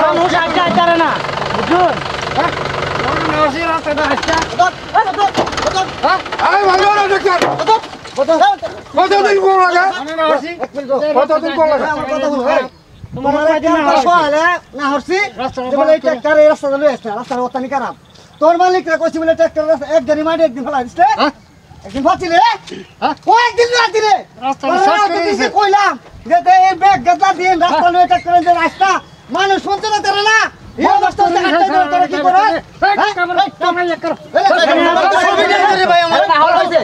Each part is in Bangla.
মানুষ আজকে আইতারে না বুঝুন তোর মালিক কইছি বলে ট্রাক্টর এক গাড়ি মাঠে একদিন ফেলা দিচ্ছে একদিন ফাঁচিলে কয়েকদিন রাতি রে কইলাম যে এই ব্যাগ গাদা দিয়ে রাস্তা লয়ে ট্রাক্টর যে রাস্তা মানুষ শুনতে না তারা না এই অবস্থা হচ্ছে হাঁটতে তোরা কি করছ কামাই কর ভাই আমার হইছে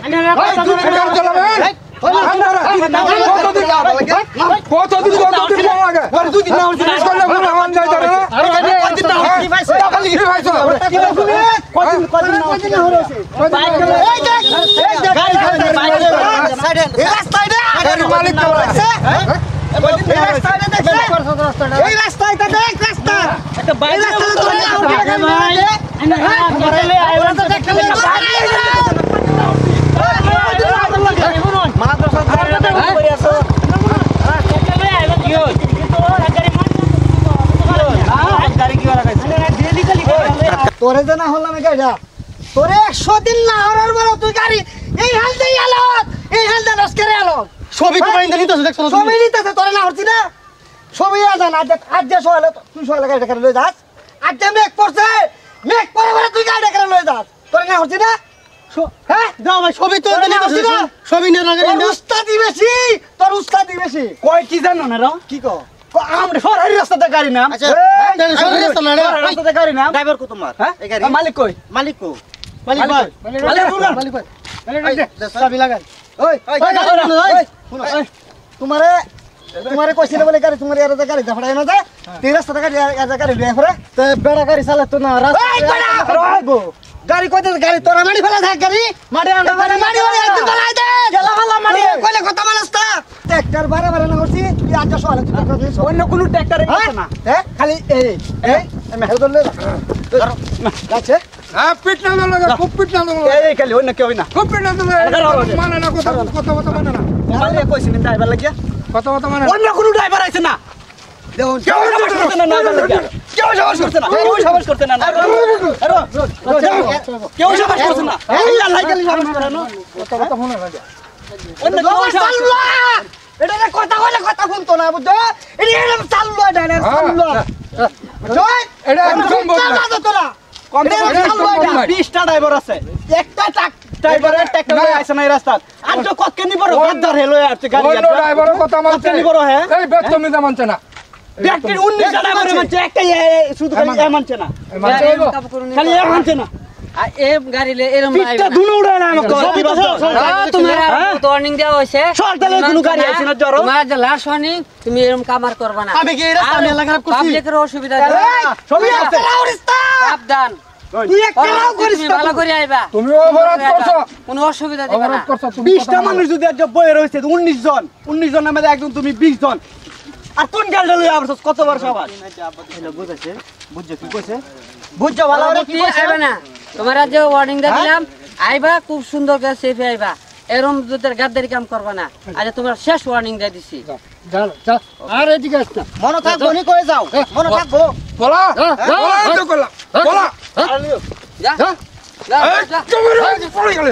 কতদিন লাগে দুদিন না হচ্ছে করলে ভুল মান যায় তারা কতদিন না হচ্ছে ভাইছে কতদিন না হচ্ছে এই দেখ গাড়ি সাইডে এই রাস্তায় গাড়ি মালিক তো আছে এই রাস্তায় দেখ এই রাস্তায় দেখ রাস্তা একটা বাইক রাস্তা তো ভাই আমি ঘরেলে আইওরা তো দেখলে তোরে জানা হলাম গাড়িটা তোরে 100 দিন না হওয়ার পর তুই গাড়ি এই হালতেই আলো এই হালতে নস্করে আলো ছবি তো বাইন্দা নিতেছ দেখছ ছবি নিতেছে তোরে না হচ্ছি না ছবি আজান আজ যে সোয়ালে তুই সোয়ালে গাড়িটা করে লই যাস আজ যে মেক পড়ছে মেক পড়ে পরে তুই গাড়িটা করে লই যাস তোরে না হচ্ছি না হ্যাঁ দাও ভাই ছবি তো নিতেছ ছবি না লাগে তোর উস্তাদি বেশি তোর উস্তাদি বেশি কই কি জানো না রা কি কো আমরা সরাই রাস্তাতে গাড়ি নাম আচ্ছা সরাই রাস্তাতে গাড়ি নাম ড্রাইভার কো তোমার এই গাড়ি মালিক কই মালিক কো মালিক ভাই মালিক ভাই চাবি লাগাই ওই তোমারে তোমারে কইছিল বলে গাড়ি তোমার এর গাড়ি দাফড়ায় না যায় তুই রাস্তাতে গাড়ি গাড়ি লয়ে পড়ে তে বেড়া গাড়ি চালাতো না রাস্তা রইবো গাড়ি কইতে গাড়ি তোরা মারি ফেলা থাক গাড়ি মারি আমরা মারি ওরে একটু দলাই দে গেলা ফালা মারি কইলে কথা মানস্তা ট্রাক্টর বারে বারে না করছি তুই আজ সওয়ালে তুই করছিস অন্য কোনো ট্রাক্টরে আছে না হ্যাঁ খালি এই আমি হেল ধরলে যাচ্ছে হ্যাঁ পিট না লাগা খুব পিট না লাগা এই খালি অন্য কেউ না খুব পিট না লাগা মানে না কথা মানে না মালিক কইছিস ড্রাইভার লাগিয়া কথা মানে অন্য কোনো ড্রাইভার আছে না দেখুন কেউ সাহস করতে না ড্রাইভার লাগিয়া কেউ সাহস করতে না কেউ সাহস করতে না কেউ সাহস করতে না এই আল্লাহ খালি সাহস করে না কথা মনে লাগে অন্য কেউ সাহস এটা কথা কইলে কথা শুনতো না বুঝছো এটা চাললো এটা চাললো জয় এটা একদম বল তোরা কম 20টা ড্রাইভার আছে একটা ড্রাইভারের ট্রাক্টরে আইছে না এই রাস্তা আর তো কতকে নিব রে গাদ্দার হেলো আছে গাড়ি অন্য ড্রাইভারের কথা মানছে নিব রে হ্যাঁ এই বেতমি মানছে না ব্যক্তির 19 ড্রাইভার মানছে একটা শুধু খালি মানছে না খালি মানছে না এ গাড়িলে এরম পিঠটা দুনো উড়ায় না আমাকে সবই বাস তোমার ওয়ার্নিং দেওয়া হইছে সরকারে কোনো গাড়ি আছে না জরো তোমার যে লাস্ট ওয়ার্নিং তুমি এরম কামার করবা না আমি কি এই রাস্তা মেলা খারাপ করছি পাবলিকের অসুবিধা সবই আছে সাবধান তুই একটা নাও করিস তুমি ভালো করে আইবা তুমি অপরাধ করছো কোনো অসুবিধা দিবা না অপরাধ করছো তুমি 20টা মানুষ যদি একটা বয়ে রয়েছে 19 জনের মধ্যে একদম তুমি 20 জন আর কোন গাড়িটা লই আবছস কতবার সবার এটা বুঝাছে বুঝছো কি কইছে বুঝছো ভালো করে কি কইছে আইবা না তোমার আজ ওয়ার্নিং দিলাম আইবা খুব সুন্দর করে সেফে আইবা এরম দুধের গাদ্দারি কাম করবা না আজ তোমার শেষ ওয়ার্নিং দিয়ে দিছি যা আর এদিকে আসছ না মনে থাকবো নি কই যাও মনে থাকবো বলা বলা তো বলা বলা যা এই তুমি পড়ে গেলে